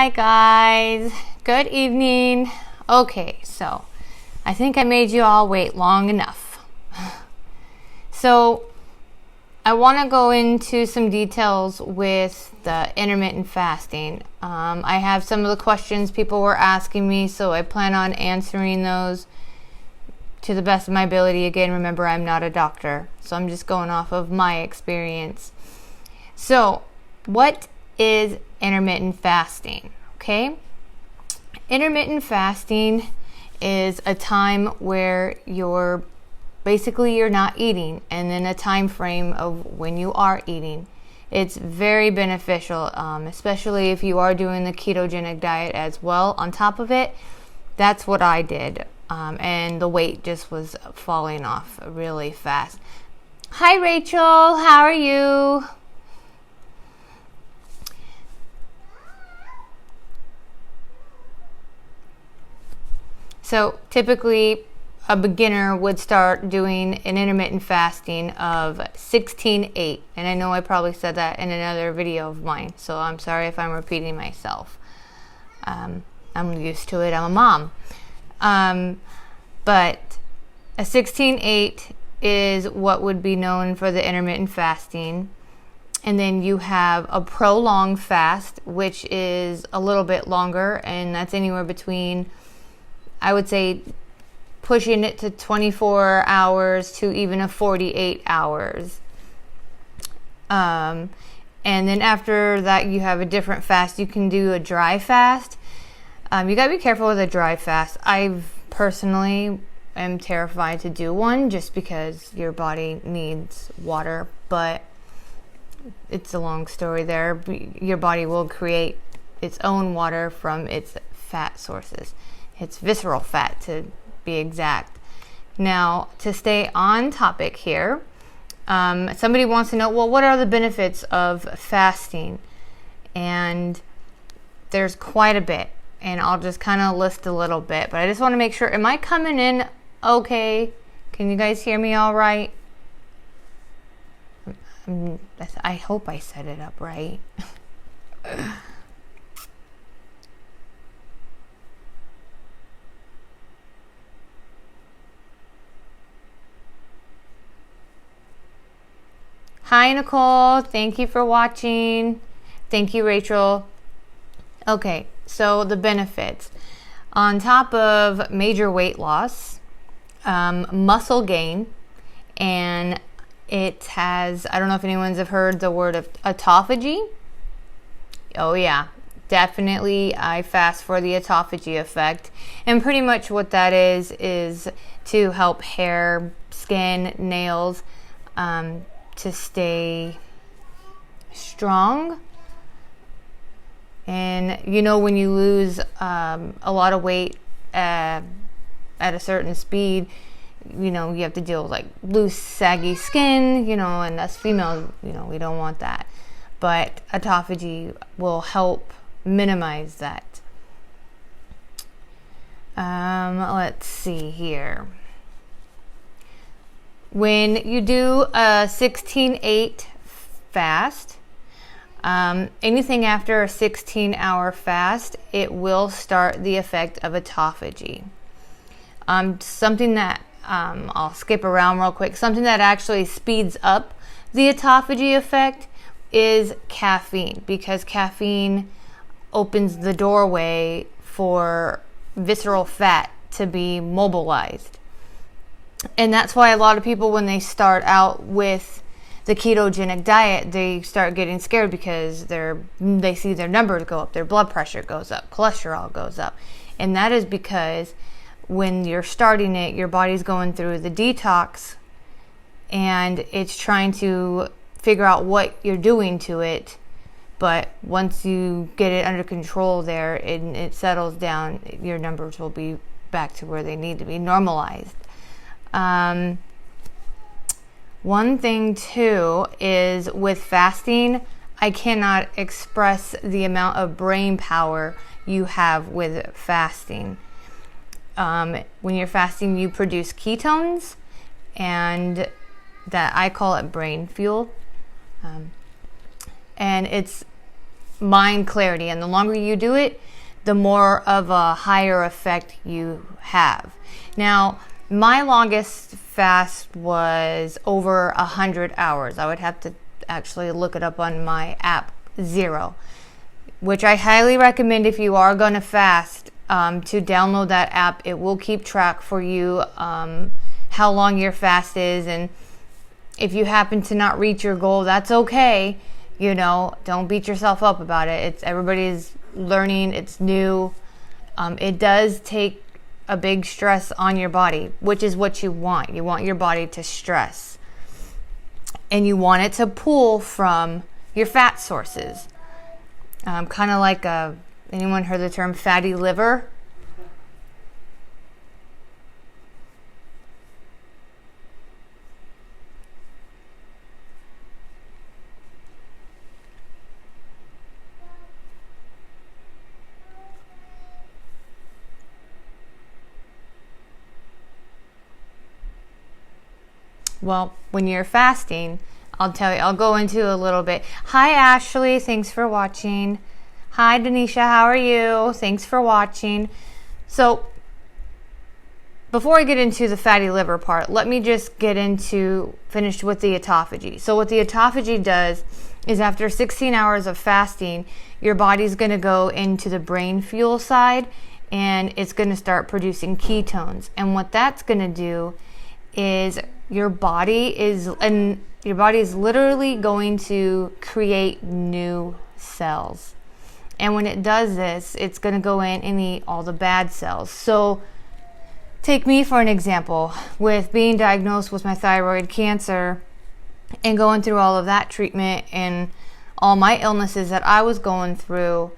Hi guys, good evening. Okay, so I think I made you all wait long enough. So I want to go into some details with the intermittent fasting. I have some of the questions people were asking me, so I plan on answering those to the best of my ability. Again, remember, I'm not a doctor, so I'm just going off of my experience. So what is intermittent fasting? Okay, intermittent fasting is a time where you're not eating, and then a time frame of when you are eating. It's very beneficial, especially if you are doing the ketogenic diet as well on top of it. That's what I did, and the weight just was falling off really fast. Hi Rachel, how are you? So typically a beginner would start doing an intermittent fasting of 16-8. And I know I probably said that in another video of mine, so I'm sorry if I'm repeating myself. I'm used to it, I'm a mom. But a 16-8 is what would be known for the intermittent fasting. And then you have a prolonged fast, which is a little bit longer, and that's anywhere between, I would say, pushing it to 24 hours to even 48 hours. And then after that, you have a different fast. You can do a dry fast. You gotta be careful with a dry fast. I personally am terrified to do one just because your body needs water, but it's a long story there. Your body will create its own water from its fat sources. It's visceral fat, to be exact. Now, to stay on topic here, somebody wants to know, well, what are the benefits of fasting? And there's quite a bit, and I'll just kind of list a little bit, but I just want to make sure, am I coming in okay? Can you guys hear me all right? I hope I set it up right. Hi, Nicole. Thank you for watching. Thank you, Rachel. Okay, so the benefits. On top of major weight loss, muscle gain, and it has, I don't know if anyone's have heard the word of autophagy. Oh yeah, definitely I fast for the autophagy effect. And pretty much what that is to help hair, skin, nails, to stay strong. And you know, when you lose a lot of weight at a certain speed, you know, you have to deal with like loose, saggy skin, you know, and us females, you know, we don't want that. But autophagy will help minimize that. Let's see here. When you do a 16-8 fast, anything after a 16-hour fast, it will start the effect of autophagy. Something that, I'll skip around real quick, something that actually speeds up the autophagy effect is caffeine, because caffeine opens the doorway for visceral fat to be mobilized. And that's why a lot of people, when they start out with the ketogenic diet, they start getting scared because they see their numbers go up, their blood pressure goes up, cholesterol goes up. And that is because when you're starting it, your body's going through the detox and it's trying to figure out what you're doing to it. But once you get it under control there and it settles down, your numbers will be back to where they need to be, normalized. One thing too is with fasting, I cannot express the amount of brain power you have with fasting. When you're fasting, you produce ketones, and that I call it brain fuel. And it's mind clarity. And the longer you do it, the more of a higher effect you have. Now, my longest fast was over 100 hours. I would have to actually look it up on my app, Zero, which I highly recommend if you are going to fast, to download that app. It will keep track for you how long your fast is, and if you happen to not reach your goal, that's okay. You know, don't beat yourself up about it. Everybody's learning, it's new. It does take a big stress on your body, which is what you want. You want your body to stress, and you want it to pull from your fat sources. Kind of like anyone heard the term fatty liver? Well, when you're fasting, I'll tell you, I'll go into a little bit. Hi, Ashley. Thanks for watching. Hi, Denisha. How are you? Thanks for watching. So, before I get into the fatty liver part, let me just finish with the autophagy. So, what the autophagy does is after 16 hours of fasting, your body's going to go into the brain fuel side, and it's going to start producing ketones. And what that's going to do is your body is literally going to create new cells. And when it does this, it's going to go in and eat all the bad cells. So take me for an example. With being diagnosed with my thyroid cancer and going through all of that treatment and all my illnesses that I was going through,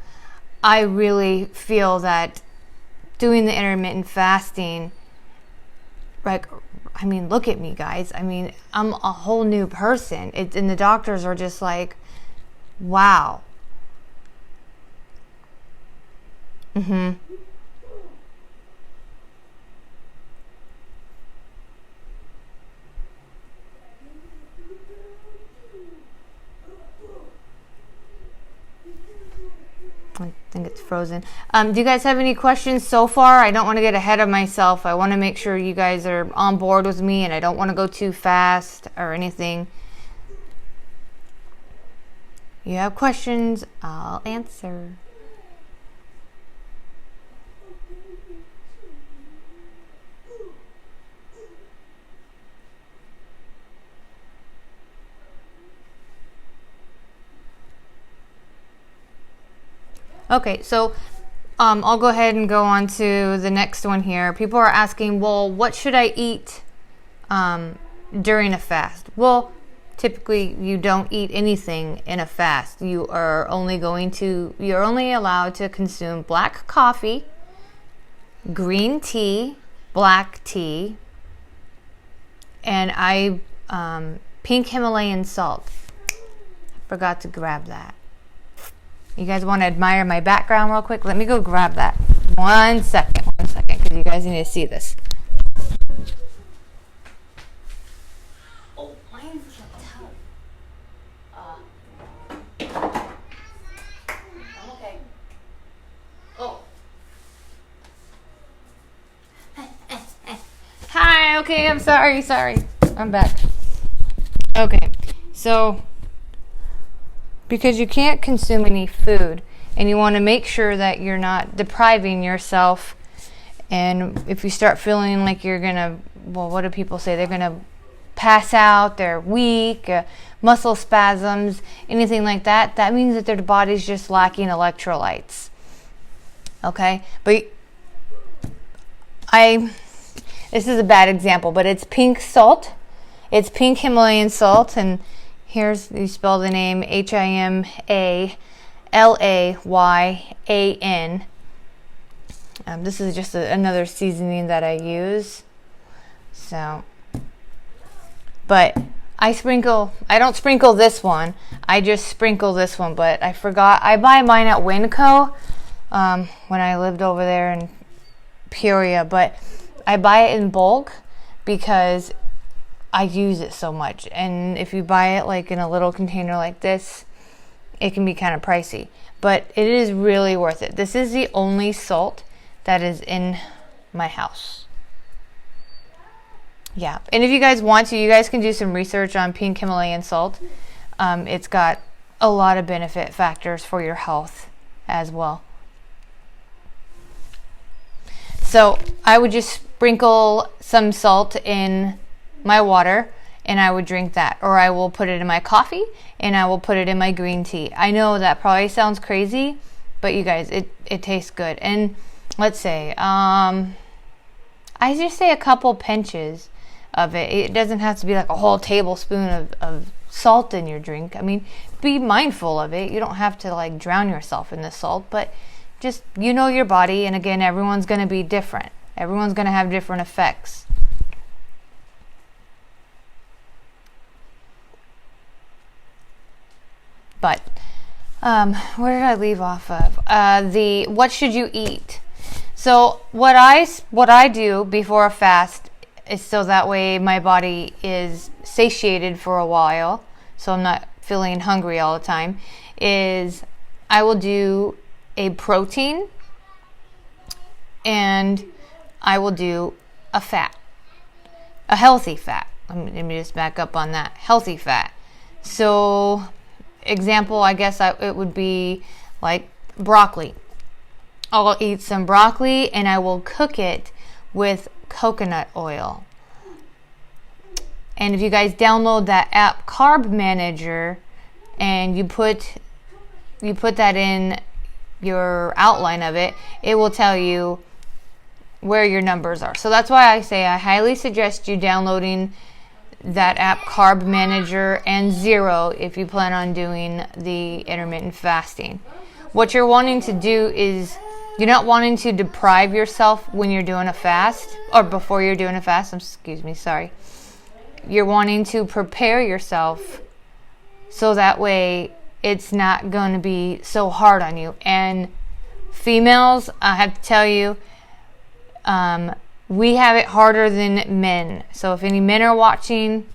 I really feel that doing the intermittent fasting, look at me, guys. I'm a whole new person. And the doctors are just like, wow. I think it's frozen. Do you guys have any questions so far? I don't want to get ahead of myself. I want to make sure you guys are on board with me, and I don't want to go too fast or anything. You have questions, I'll answer. Okay, so I'll go ahead and go on to the next one here. People are asking, well, what should I eat during a fast? Well, typically you don't eat anything in a fast. You're only allowed to consume black coffee, green tea, black tea, and pink Himalayan salt. Forgot to grab that. You guys want to admire my background real quick? Let me go grab that. One second, because you guys need to see this. Oh, mine's a towel. I'm okay. Oh. Hi, okay, I'm sorry. I'm back. Okay, so because you can't consume any food, and you want to make sure that you're not depriving yourself. And if you start feeling like you're gonna, well, what do people say? They're gonna pass out, they're weak, muscle spasms, anything like that, that means that their body's just lacking electrolytes. Okay, but this is a bad example, but it's pink salt. It's pink Himalayan salt, and here's, you spell the name Himalayan. This is just another seasoning that I use. So, but I don't sprinkle this one. I just sprinkle this one, but I forgot. I buy mine at Winco when I lived over there in Peoria, but I buy it in bulk because I use it so much. And if you buy it like in a little container like this, it can be kind of pricey. but it is really worth it. This is the only salt that is in my house. Yeah, and if you guys want to, you guys can do some research on pink Himalayan salt. It's got a lot of benefit factors for your health as well. So I would just sprinkle some salt in my water and I would drink that, or I will put it in my coffee and I will put it in my green tea. I know that probably sounds crazy, but you guys, it tastes good. And let's say, I just say a couple pinches of it. It doesn't have to be like a whole tablespoon of salt in your drink. I mean, be mindful of it. You don't have to like drown yourself in the salt, but just, you know, your body. And again, everyone's going to be different. Everyone's going to have different effects. But where did I leave off of? The what should you eat? So what I do before a fast is so that way my body is satiated for a while, so I'm not feeling hungry all the time, is I will do a protein and I will do a fat, a healthy fat. Let me just back up on that. Healthy fat. So example, I guess it would be like broccoli. I'll eat some broccoli and I will cook it with coconut oil. And if you guys download that app Carb Manager and you put that in your outline of it, it will tell you where your numbers are. So that's why I say I highly suggest you downloading that app Carb Manager and Zero if you plan on doing the intermittent fasting. What you're wanting to do is you're not wanting to deprive yourself when you're doing a fast or before you're doing a fast. You're wanting to prepare yourself so that way it's not going to be so hard on you. And females, I have to tell you, we have it harder than men. So if any men are watching,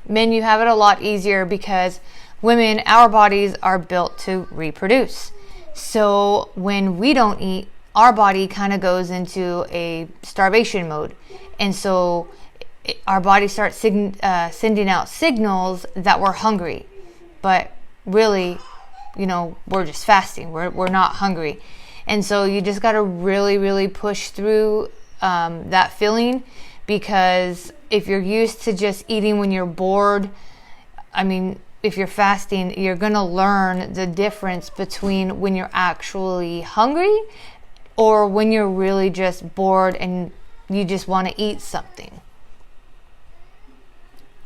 men, you have it a lot easier because women, our bodies are built to reproduce. So when we don't eat, our body kind of goes into a starvation mode. And so our body starts sending out signals that we're hungry. But really, you know, we're just fasting. We're not hungry. And so you just got to really, really push through that feeling, because if you're used to just eating when you're bored, I mean, if you're fasting, you're going to learn the difference between when you're actually hungry or when you're really just bored and you just want to eat something.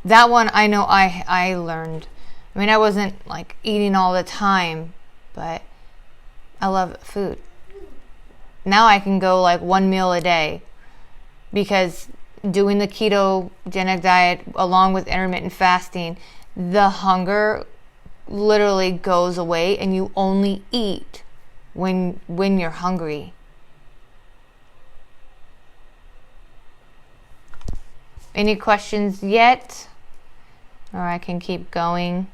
That one I know I learned. I mean, I wasn't like eating all the time, but I love food. Now I can go like one meal a day because doing the ketogenic diet along with intermittent fasting, the hunger literally goes away and you only eat when you're hungry. Any questions yet? Or I can keep going.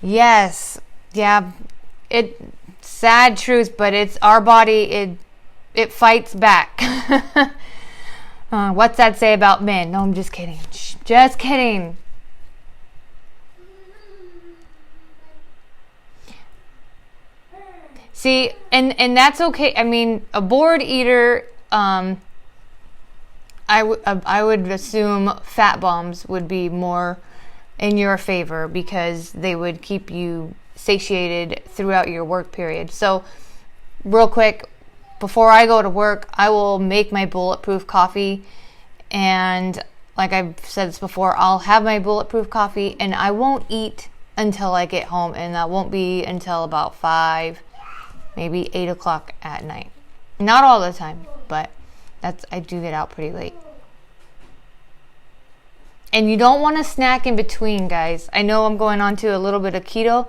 Yes. Yeah. Sad truth, but it's our body. It fights back. What's that say about men? No, I'm just kidding. Just kidding. See, and that's okay. I mean, a bored eater, I would assume fat bombs would be more in your favor because they would keep you satiated throughout your work period. So real quick, before I go to work, I will make my bulletproof coffee, and like I've said this before, I'll have my bulletproof coffee and I won't eat until I get home, and that won't be until about 5, maybe 8 o'clock at night. Not all the time, but I do get out pretty late. And you don't want to snack in between, guys. I know I'm going on to a little bit of keto,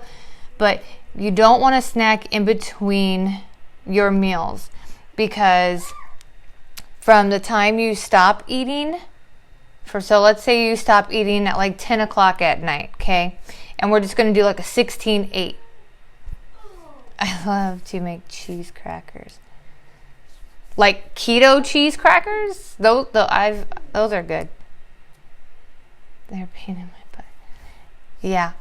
but you don't want to snack in between your meals, because from the time you stop eating, so let's say you stop eating at like 10 o'clock at night, okay? And we're just going to do like a 16-8. I love to make cheese crackers. Like keto cheese crackers? Those are good. They're a pain in my butt. Yeah.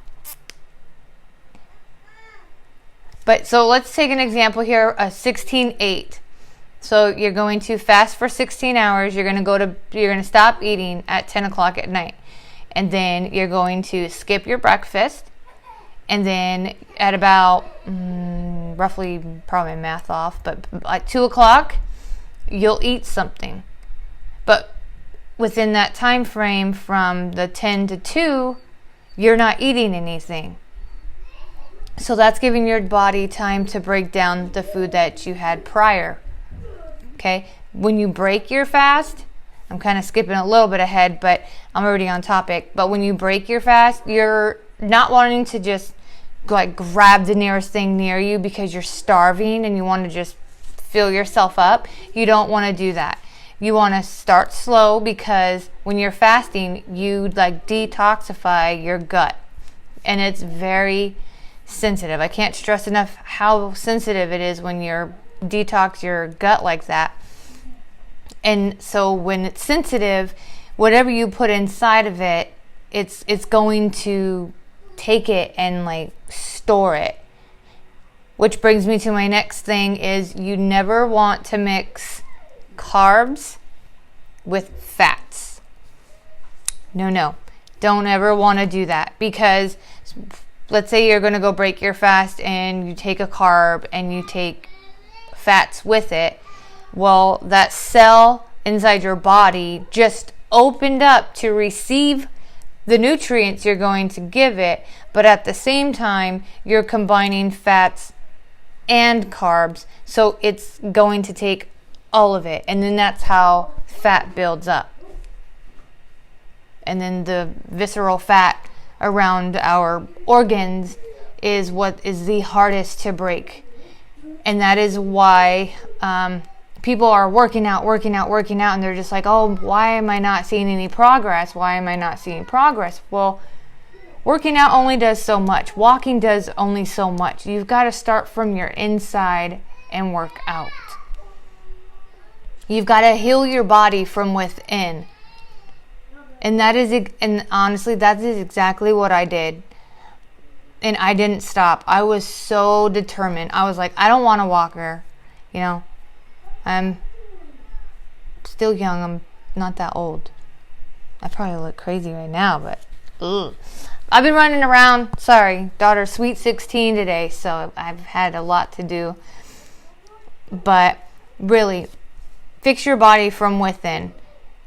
But so let's take an example here, a 16-8. So you're going to fast for 16 hours. You're going to stop eating at 10 o'clock at night. And then you're going to skip your breakfast. And then at about roughly, probably math off, but at 2 o'clock, you'll eat something. But within that time frame from the 10 to 2, you're not eating anything. So that's giving your body time to break down the food that you had prior. Okay? When you break your fast, I'm kind of skipping a little bit ahead, but I'm already on topic. But when you break your fast, you're not wanting to just like grab the nearest thing near you because you're starving and you want to just fill yourself up. You don't want to do that. You want to start slow, because when you're fasting, you like detoxify your gut, and it's very sensitive. I can't stress enough how sensitive it is when you detox your gut like that. And so when it's sensitive, whatever you put inside of it, it's going to take it and like store it. Which brings me to my next thing is you never want to mix carbs with fats. No. Don't ever want to do that, because let's say you're going to go break your fast and you take a carb and you take fats with it. Well, that cell inside your body just opened up to receive the nutrients you're going to give it, but at the same time, you're combining fats and carbs, so it's going to take all of it, and then that's how fat builds up. And then the visceral fat around our organs is what is the hardest to break, and that is why people are working out, and they're just like, oh, why am I not seeing any progress? Well, working out only does so much. Walking does only so much. You've got to start from your inside and work out. You've got to heal your body from within. And honestly, that is exactly what I did. And I didn't stop. I was so determined. I was like, I don't want a walker. I'm still young. I'm not that old. I probably look crazy right now, but ugh. I've been running around. Sorry, daughter's sweet 16 today, so I've had a lot to do. But really, fix your body from within.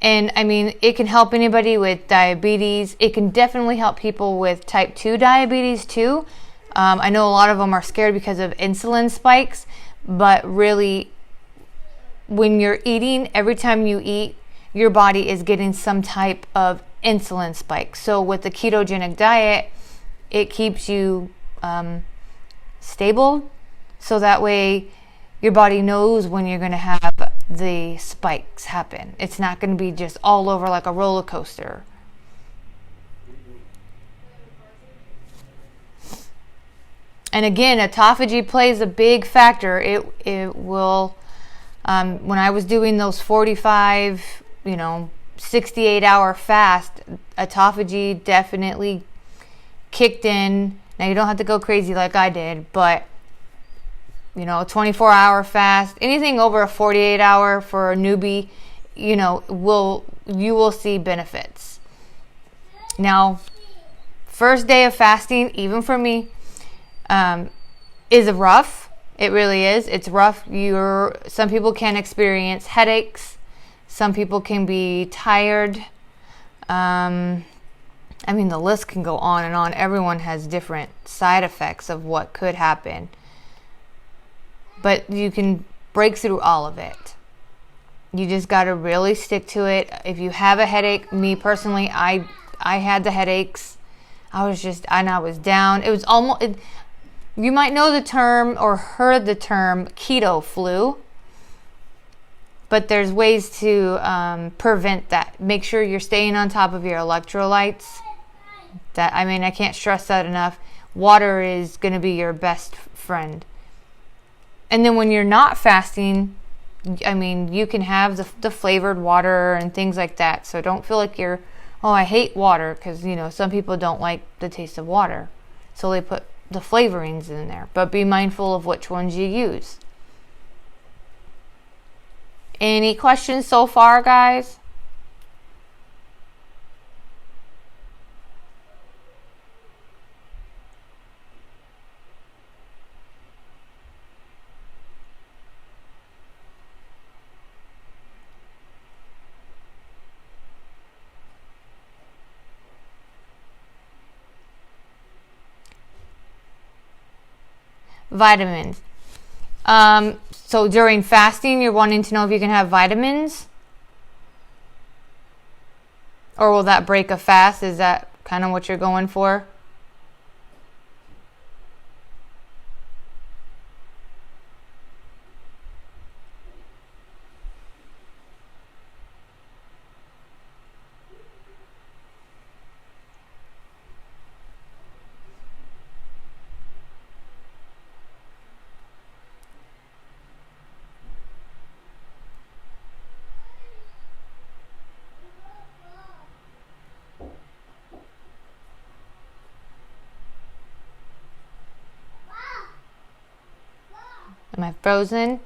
And I mean, it can help anybody with diabetes. It can definitely help people with type 2 diabetes too. I know a lot of them are scared because of insulin spikes, but really, when you're eating, every time you eat, your body is getting some type of insulin spike. So with the ketogenic diet, it keeps you stable, so that way your body knows when you're going to have the spikes happen. It's not going to be just all over like a roller coaster. And again, autophagy plays a big factor. It will, when I was doing those 45, 68-hour fast, autophagy definitely kicked in. Now, you don't have to go crazy like I did, but, a 24-hour fast, anything over a 48-hour for a newbie, you will see benefits. Now, first day of fasting, even for me, is rough. It really is. It's rough. Some people can experience headaches. Some people can be tired. The list can go on and on. Everyone has different side effects of what could happen. But you can break through all of it. You just got to really stick to it. If you have a headache, me personally, I I had the headaches. I was down. It was almost, you might know the term or heard the term keto flu, but there's ways to prevent that. Make sure you're staying on top of your electrolytes. I can't stress that enough. Water is going to be your best friend. And then when you're not fasting, you can have the flavored water and things like that. So don't feel like I hate water, because, some people don't like the taste of water. So they put the flavorings in there. But be mindful of which ones you use. Any questions so far, guys? Vitamins. So during fasting, you're wanting to know if you can have vitamins? Or will that break a fast? Is that kind of what you're going for? Am I frozen?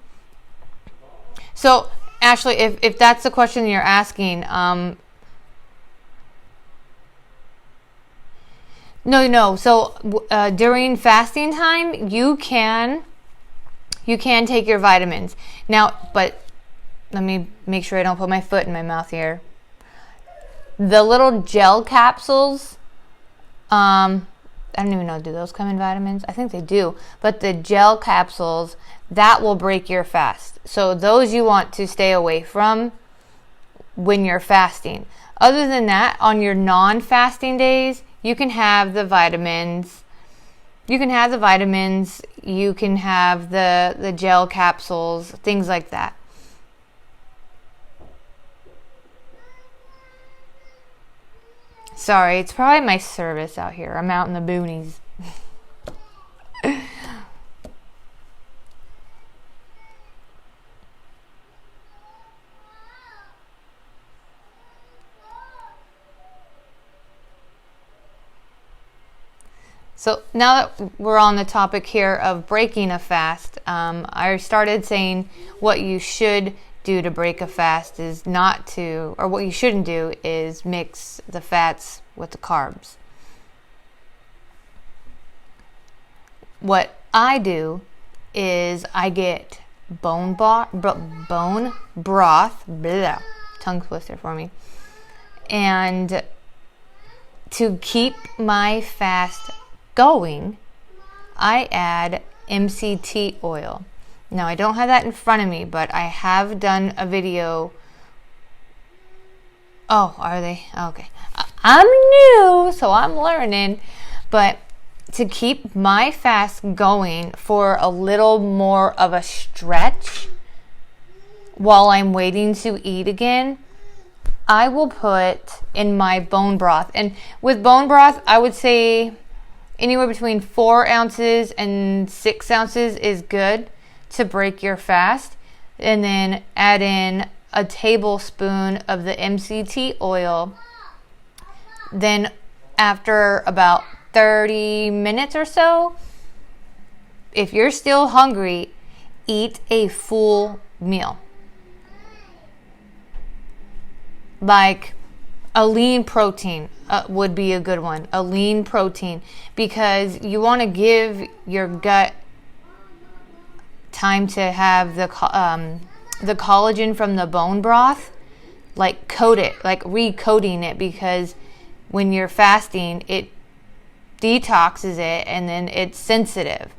So, Ashley, if that's the question you're asking, no. So, during fasting time, you can take your vitamins. Now, but let me make sure I don't put my foot in my mouth here. The little gel capsules, I don't even know, do those come in vitamins? I think they do. But the gel capsules, that will break your fast. So those you want to stay away from when you're fasting. Other than that, on your non-fasting days, you can have the vitamins. You can have the gel capsules, things like that. Sorry, it's probably my service out here. I'm out in the boonies. So now that we're on the topic here of breaking a fast, I started saying what you should do to break a fast is what you shouldn't do is mix the fats with the carbs. What I do is I get bone broth, tongue twister for me, and to keep my fast going, I add MCT oil. Now, I don't have that in front of me, but I have done a video. Oh, are they? Okay. I'm new, so I'm learning. But to keep my fast going for a little more of a stretch while I'm waiting to eat again, I will put in my bone broth. And with bone broth, I would say anywhere between 4 ounces and 6 ounces is good to break your fast. And then add in a tablespoon of the MCT oil. Then after about 30 minutes or so, if you're still hungry, eat a full meal. Like a lean protein would be a good one. A lean protein, because you want to give your gut time to have the collagen from the bone broth, like coat it, like recoating it, because when you're fasting, it detoxes it and then it's sensitive.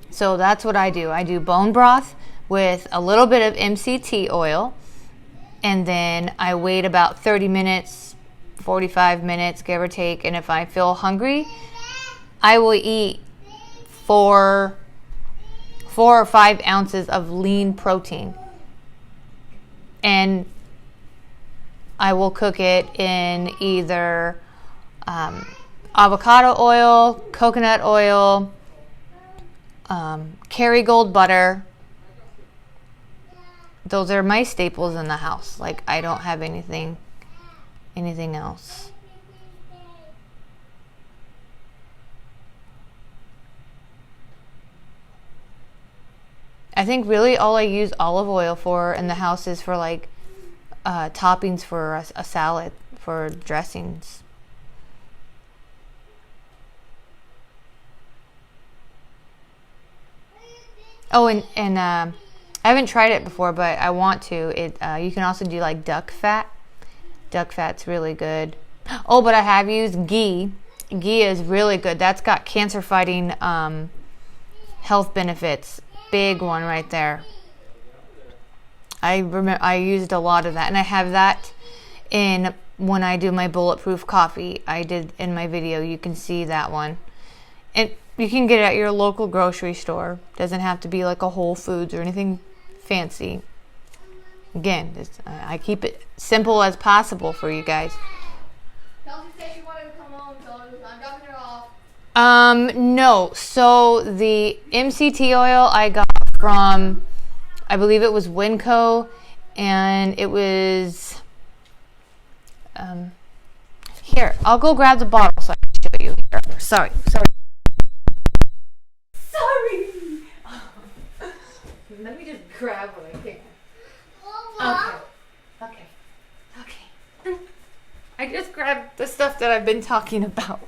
So that's what I do. I do bone broth with a little bit of MCT oil, and then I wait about 30 minutes, 45 minutes, give or take. And if I feel hungry, I will eat 4 or 5 ounces of lean protein. And I will cook it in either avocado oil, coconut oil, Kerrygold butter. Those are my staples in the house. Like, I don't have anything else. I think really all I use olive oil for in the house is for like toppings for a salad, for dressings. Oh, and I haven't tried it before, but I want to. You can also do like duck fat. Duck fat's really good. Oh, but I have used ghee. Ghee is really good. That's got cancer fighting health benefits. Big one right there. I remember I used a lot of that, and I have that in when I do my bulletproof coffee. I did in my video. You can see that one. And you can get it at your local grocery store. Doesn't have to be like a Whole Foods or anything fancy. Again, I keep it simple as possible for you guys. Kelsey said she wanted to come home, so I'm dropping her off. No. So the MCT oil I got from, I believe it was Winco, and it was, here, I'll go grab the bottle so I can show you here. Sorry. Let me just grab what I can. Okay. I just grabbed the stuff that I've been talking about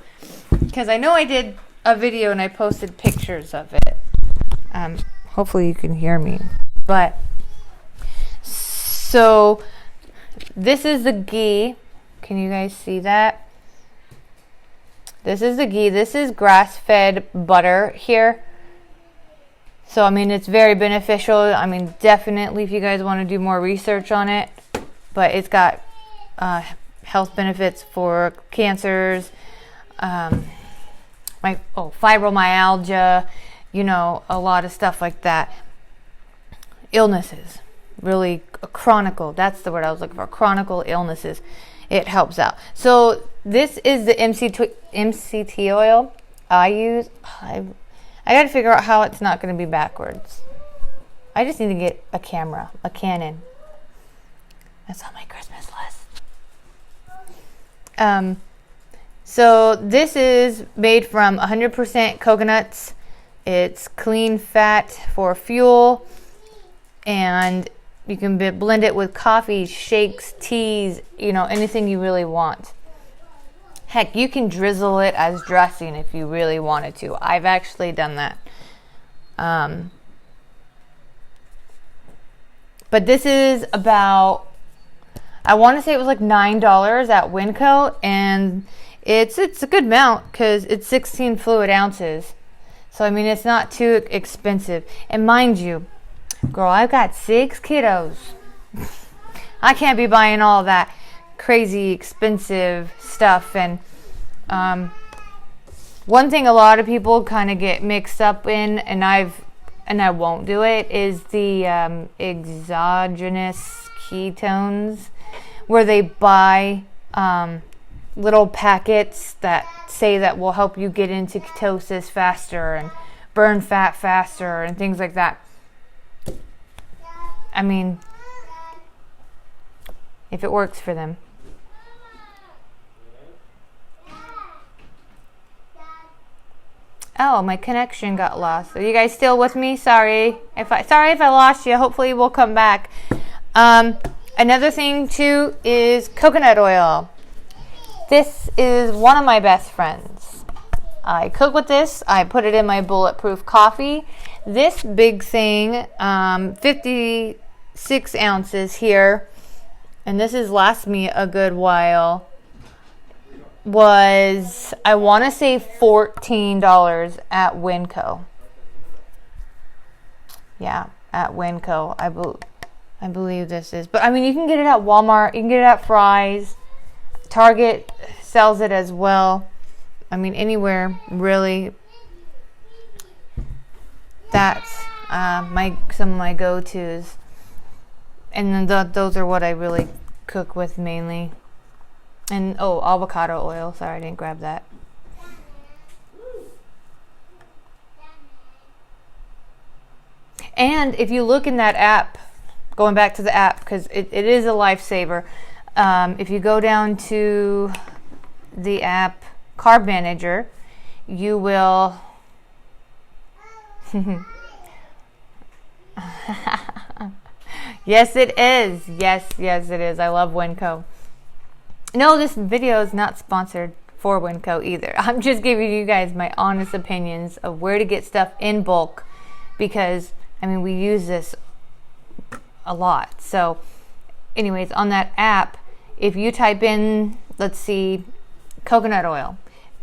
because I know I did a video and I posted pictures of it. Hopefully you can hear me. But so this is the ghee. Can you guys see that? This is the ghee. This is grass-fed butter here. So, I mean, it's very beneficial. I mean, definitely if you guys want to do more research on it. But it's got health benefits for cancers, fibromyalgia, a lot of stuff like that. Illnesses. Really chronical. That's the word I was looking for. Chronical illnesses. It helps out. So, this is the MCT oil I use. I got to figure out how it's not going to be backwards. I just need to get a camera, a Canon. That's on my Christmas list. So this is made from 100% coconuts. It's clean fat for fuel. And you can blend it with coffee, shakes, teas, anything you really want. Heck, you can drizzle it as dressing if you really wanted to. I've actually done that. But this is about, I want to say it was like $9 at Winco, and it's a good amount because it's 16 fluid ounces. So, I mean, it's not too expensive. And mind you, girl, I've got 6 kiddos. I can't be buying all that crazy expensive stuff. And one thing a lot of people kind of get mixed up in, and I won't do it, is the exogenous ketones, where they buy little packets that say that will help you get into ketosis faster and burn fat faster and things like that. I mean, if it works for them. Oh, my connection got lost. Are you guys still with me? Sorry if I lost you. Hopefully we'll come back. Another thing too is coconut oil. This is one of my best friends. I cook with this. I put it in my bulletproof coffee. This big thing, 56 ounces here, and this has lasted me a good while, was, I want to say $14 at Winco. Yeah, at Winco. I believe this is. But I mean, you can get it at Walmart. You can get it at Fry's. Target sells it as well. I mean, anywhere really. That's some of my go-tos. And then those are what I really cook with mainly. And avocado oil. Sorry, I didn't grab that. And if you look in that app, going back to the app, because it is a lifesaver. If you go down to the app Carb Manager, you will... Yes, it is. Yes, it is. I love Winco. No, this video is not sponsored for Winco either. I'm just giving you guys my honest opinions of where to get stuff in bulk, because I mean, we use this a lot. So anyways, on that app, if you type in, let's see, coconut oil,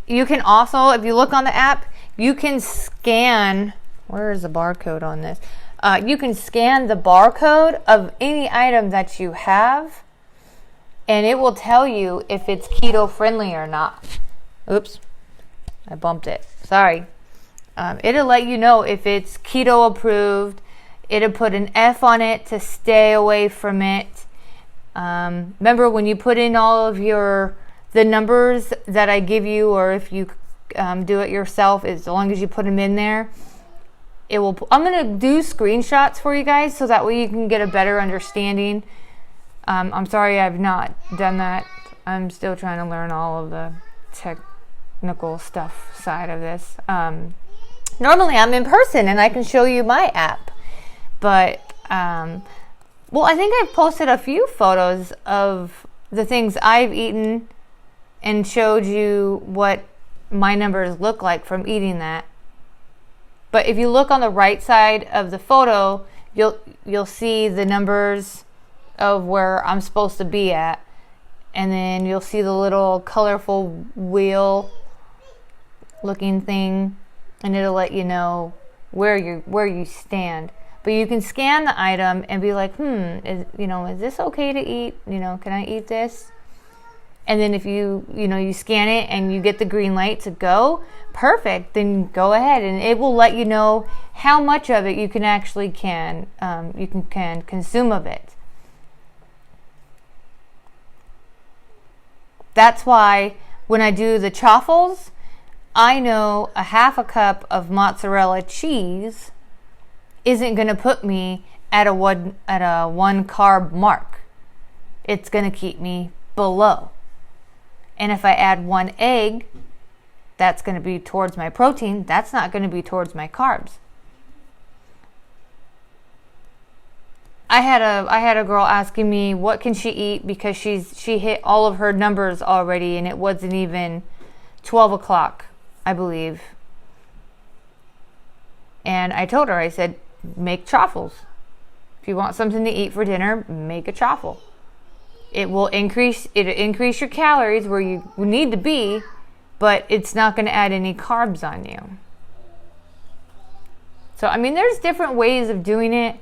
you can also, if you look on the app, you can scan, where is the barcode on this? You can scan the barcode of any item that you have, and it will tell you if it's keto friendly or not. Oops, I bumped it. Sorry. It'll let you know if it's keto approved. It'll put an F on it to stay away from it. Remember when you put in all of the numbers that I give you, or if you do it yourself, as long as you put them in there, it will. I'm gonna do screenshots for you guys so that way you can get a better understanding. I'm sorry I've not done that. I'm still trying to learn all of the technical stuff side of this. Normally I'm in person and I can show you my app, but well, I think I've posted a few photos of the things I've eaten and showed you what my numbers look like from eating that. But if you look on the right side of the photo, you'll see the numbers of where I'm supposed to be at, and then you'll see the little colorful wheel looking thing, and it'll let you know where you stand. But you can scan the item and be like, is this okay to eat? Can I eat this? And then if you scan it and you get the green light to go, perfect, then go ahead, and it will let you know how much of it you can actually can consume of it. That's why when I do the chaffles, I know a half a cup of mozzarella cheese isn't going to put me at a one carb mark. It's going to keep me below. And if I add 1 egg, that's going to be towards my protein. That's not going to be towards my carbs. I had a girl asking me what can she eat because she hit all of her numbers already, and it wasn't even 12 o'clock, I believe. And I told her, I said, make chaffles. If you want something to eat for dinner, make a chaffle. It'll increase your calories where you need to be, but it's not going to add any carbs on you. So, I mean, there's different ways of doing it.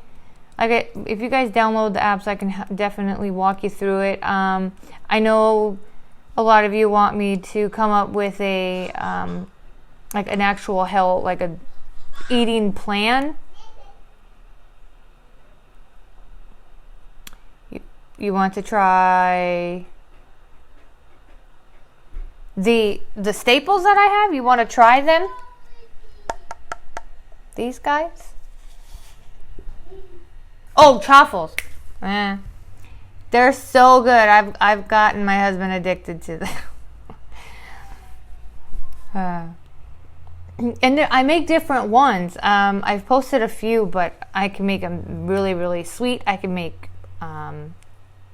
Like, if you guys download the apps, I can definitely walk you through it. I know a lot of you want me to come up with a like an actual like a eating plan. You want to try the staples that I have? You want to try them? These guys? Oh, truffles. They're so good. I've gotten my husband addicted to them. And I make different ones. I've posted a few, but I can make them really, really sweet. I can make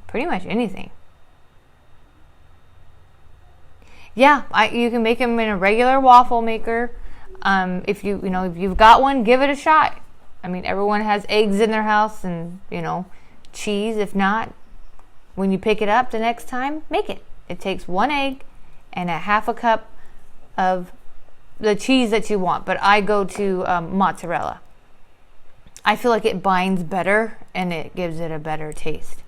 pretty much anything. Yeah, you can make them in a regular waffle maker. If you've got one, give it a shot. I mean, everyone has eggs in their house and, cheese. If not, when you pick it up the next time, make it. It takes 1 egg and a half a cup of the cheese that you want. But I go to mozzarella. I feel like it binds better and it gives it a better taste.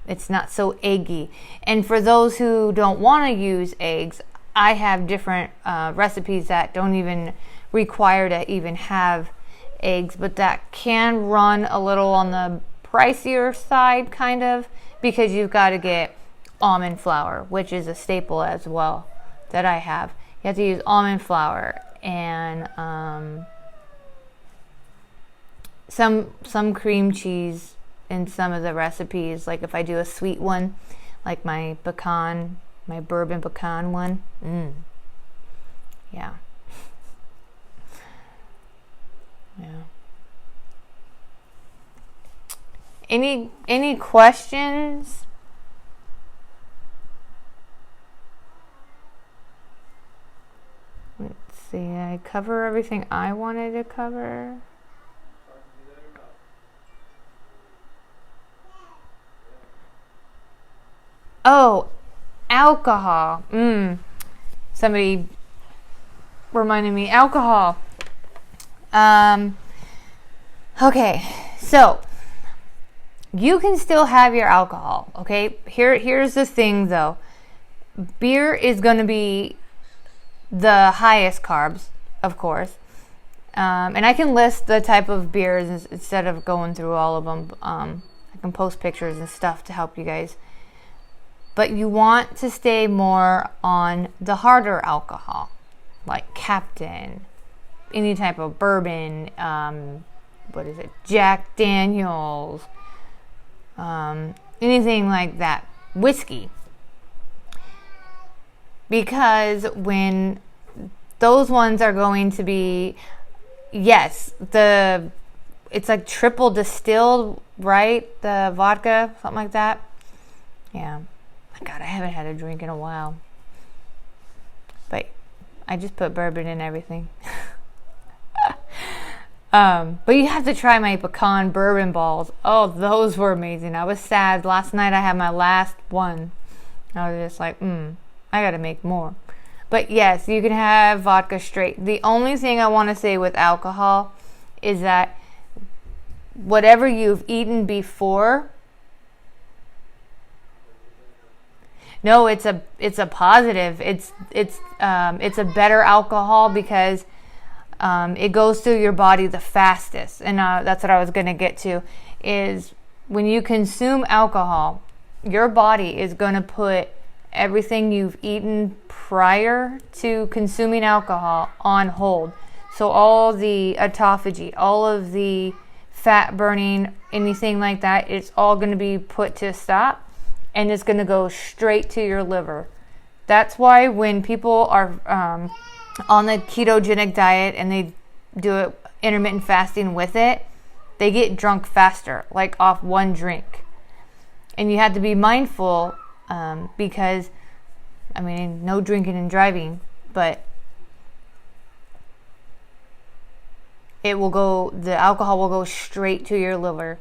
It's not so eggy. And for those who don't want to use eggs, I have different recipes that don't even require to even have eggs, but that can run a little on the pricier side, kind of, because you've got to get almond flour, which is a staple as well that I have. You have to use almond flour and some cream cheese in some of the recipes. Like if I do a sweet one, like my bourbon pecan one. Yeah. Yeah. Any questions? Let's see. I cover everything I wanted to cover. Oh, alcohol. Somebody reminded me. Alcohol. Okay, so you can still have your alcohol, okay? Here's the thing though. Beer is going to be the highest carbs, of course. And I can list the type of beers instead of going through all of them. I can post pictures and stuff to help you guys. But you want to stay more on the harder alcohol, like Captain, any type of bourbon, Jack Daniels, anything like that, whiskey. Because when those ones are going to be, yes, it's like triple distilled, right? The vodka, something like that. Yeah. God, I haven't had a drink in a while. But I just put bourbon in everything. But you have to try my pecan bourbon balls. Oh, those were amazing. I was sad. Last night I had my last one. I was just like, I got to make more. But yes, you can have vodka straight. The only thing I want to say with alcohol is that whatever you've eaten before, no, it's a positive. It's a better alcohol because it goes through your body the fastest. And that's what I was going to get to, is when you consume alcohol, your body is going to put everything you've eaten prior to consuming alcohol on hold. So all the autophagy, all of the fat burning, anything like that, it's all going to be put to stop. And it's going to go straight to your liver. That's why when people are on the ketogenic diet and they do it intermittent fasting with it, they get drunk faster, like off one drink. And you have to be mindful because, I mean, no drinking and driving, but the alcohol will go straight to your liver.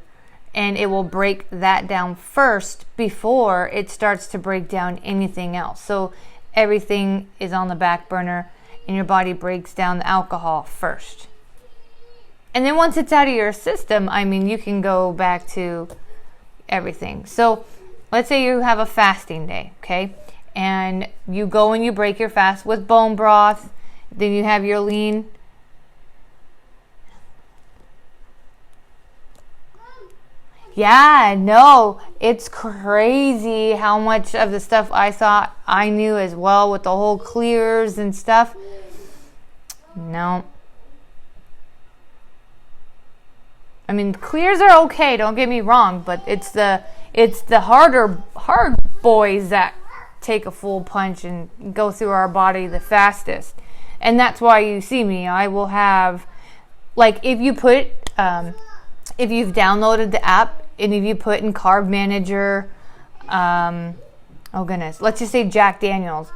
And it will break that down first before it starts to break down anything else. So everything is on the back burner and your body breaks down the alcohol first. And then once it's out of your system, I mean, you can go back to everything. So let's say you have a fasting day, okay? And you go and you break your fast with bone broth. Then you have your lean. Yeah, no, it's crazy how much of the stuff I thought I knew as well with the whole clears and stuff. No. I mean, clears are okay, don't get me wrong, but it's the hard boys that take a full punch and go through our body the fastest. And that's why you see me. I will have, like, if you've downloaded the app, and if you put in Carb Manager, oh goodness, let's just say Jack Daniels.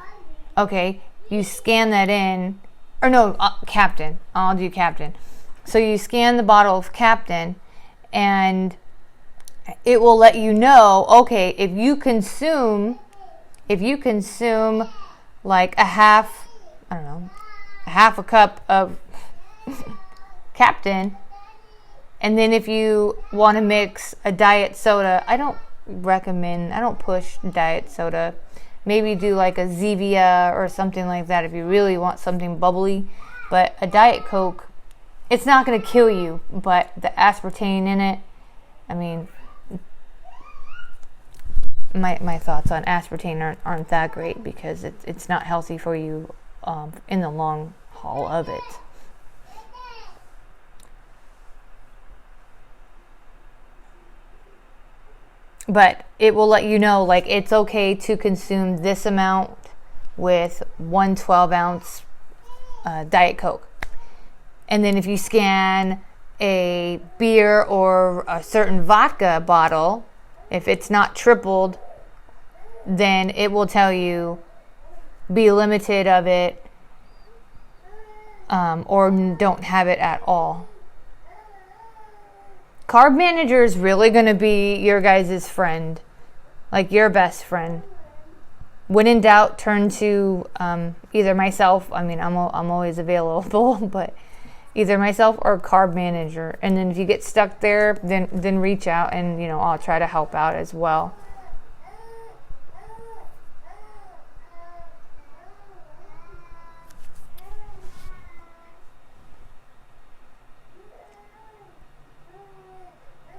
Okay, you scan that in, or no, Captain. I'll do Captain. So you scan the bottle of Captain, and it will let you know, okay, if you consume like a half a cup of Captain, And then if you want to mix a diet soda, I don't push diet soda. Maybe do like a Zevia or something like that if you really want something bubbly. But a Diet Coke, it's not going to kill you, but the aspartame in it, I mean, my thoughts on aspartame aren't that great because it's not healthy for you in the long haul of it. But it will let you know, like, it's okay to consume this amount with 1 12-ounce Diet Coke. And then if you scan a beer or a certain vodka bottle, if it's not tripled, then it will tell you be limited of it or don't have it at all. Carb Manager is really going to be your guys' friend, like your best friend. When in doubt, turn to either myself. I mean, I'm always available, but either myself or Carb Manager. And then if you get stuck there, then reach out, and I'll try to help out as well.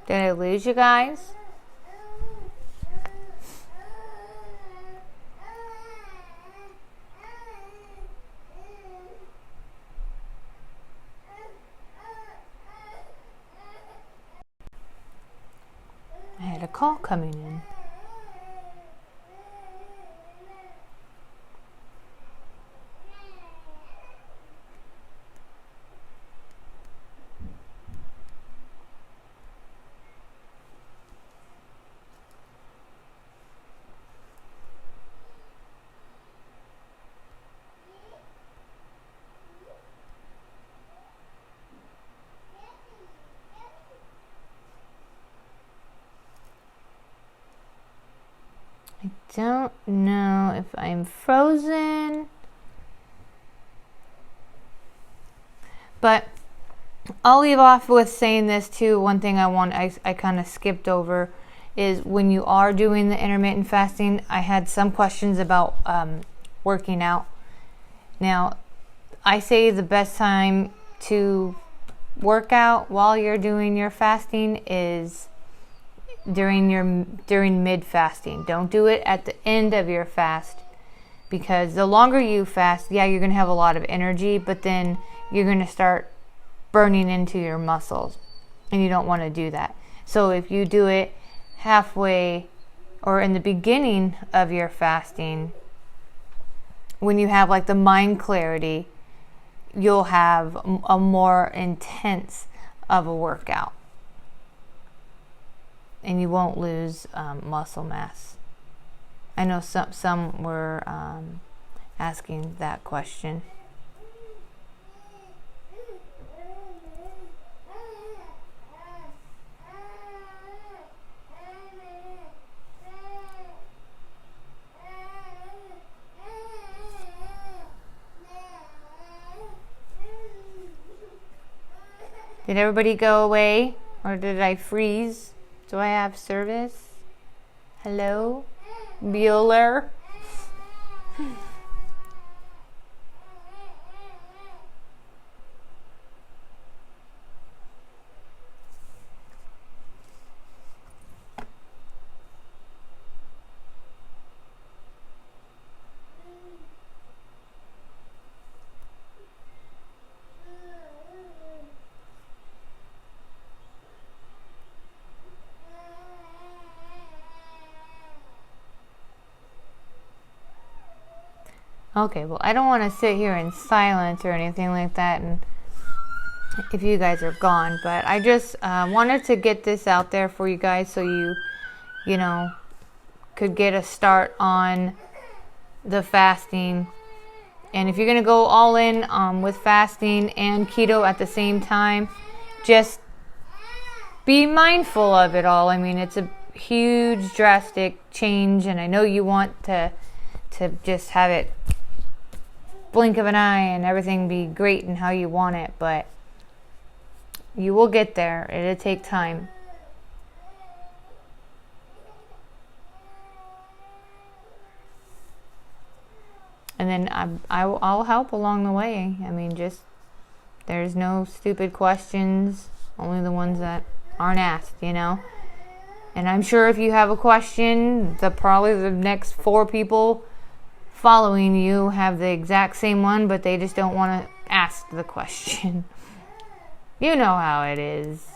Did I lose you guys? I had a call coming in. I don't know if I'm frozen, but I'll leave off with saying this too. One thing I kind of skipped over is when you are doing the intermittent fasting, I had some questions about working out. Now, I say the best time to work out while you're doing your fasting is during mid-fasting. Don't do it at the end of your fast, because the longer you fast, you're going to have a lot of energy, but then you're going to start burning into your muscles, and you don't want to do that. So if you do it halfway or in the beginning of your fasting, when you have like the mind clarity, you'll have a more intense of a workout. And you won't lose muscle mass. I know some were asking that question. Did everybody go away, or did I freeze? Do I have service? Hello? Bueller? Okay, well, I don't want to sit here in silence or anything like that, and if you guys are gone, but I just wanted to get this out there for you guys so you know, could get a start on the fasting. And if you're going to go all in with fasting and keto at the same time, just be mindful of it all. I mean, it's a huge, drastic change, and I know you want to just have it blink of an eye and everything be great and how you want it, but You will get there. It'll take time. And then I'll help along the way. I mean, just, there's no stupid questions, only the ones that aren't asked, you know? And I'm sure if you have a question, probably the next 4 people following you have the exact same one, but they just don't want to ask the question. You know how it is.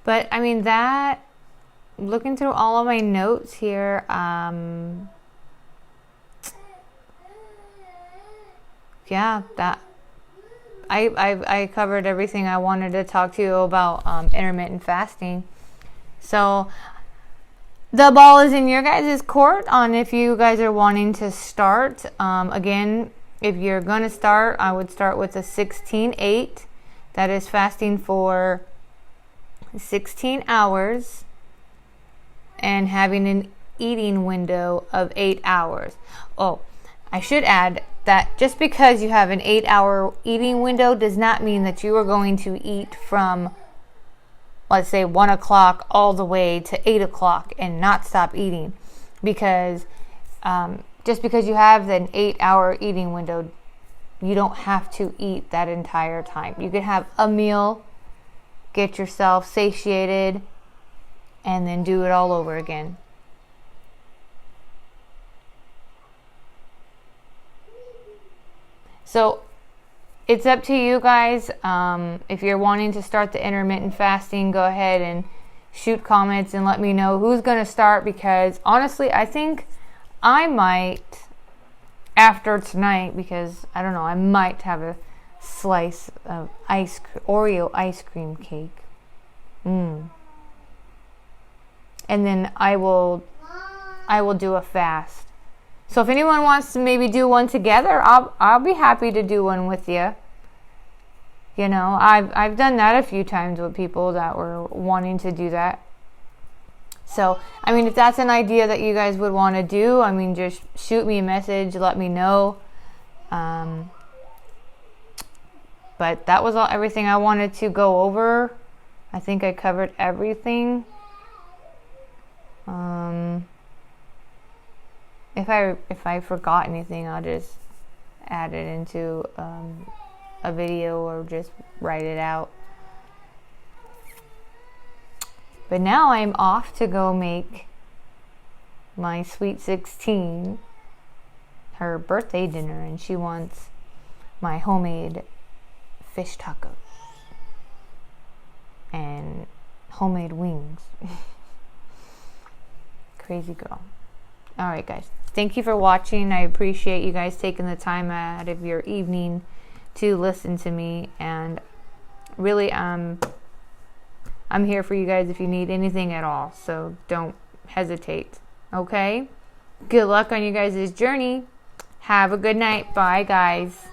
But I mean, that, looking through all of my notes here, yeah, that I covered everything I wanted to talk to you about intermittent fasting. So the ball is in your guys' court on if you guys are wanting to start. Again, if you're going to start, I would start with a 16-8. That is fasting for 16 hours and having an eating window of 8 hours. Oh, I should add that just because you have an 8-hour eating window does not mean that you are going to eat from, let's say, 1 o'clock all the way to 8 o'clock and not stop eating. Because just because you have an 8-hour eating window, you don't have to eat that entire time. You could have a meal, get yourself satiated, and then do it all over again. So it's up to you guys. If you're wanting to start the intermittent fasting, go ahead and shoot comments and let me know who's going to start, because honestly, I think I might, after tonight, because I don't know, I might have a slice of Oreo ice cream cake. And then I will do a fast. So if anyone wants to maybe do one together, I'll be happy to do one with you. You know, I've done that a few times with people that were wanting to do that. So, I mean, if that's an idea that you guys would want to do, I mean, just shoot me a message, let me know. But that was everything I wanted to go over. I think I covered everything. If I forgot anything, I'll just add it into a video or just write it out. But now I'm off to go make my sweet 16 her birthday dinner, and she wants my homemade fish tacos and homemade wings. Crazy girl. Alright guys, thank you for watching. I appreciate you guys taking the time out of your evening to listen to me, and really I'm here for you guys if you need anything at all, so don't hesitate. Okay? Good luck on you guys' journey. Have a good night. Bye guys.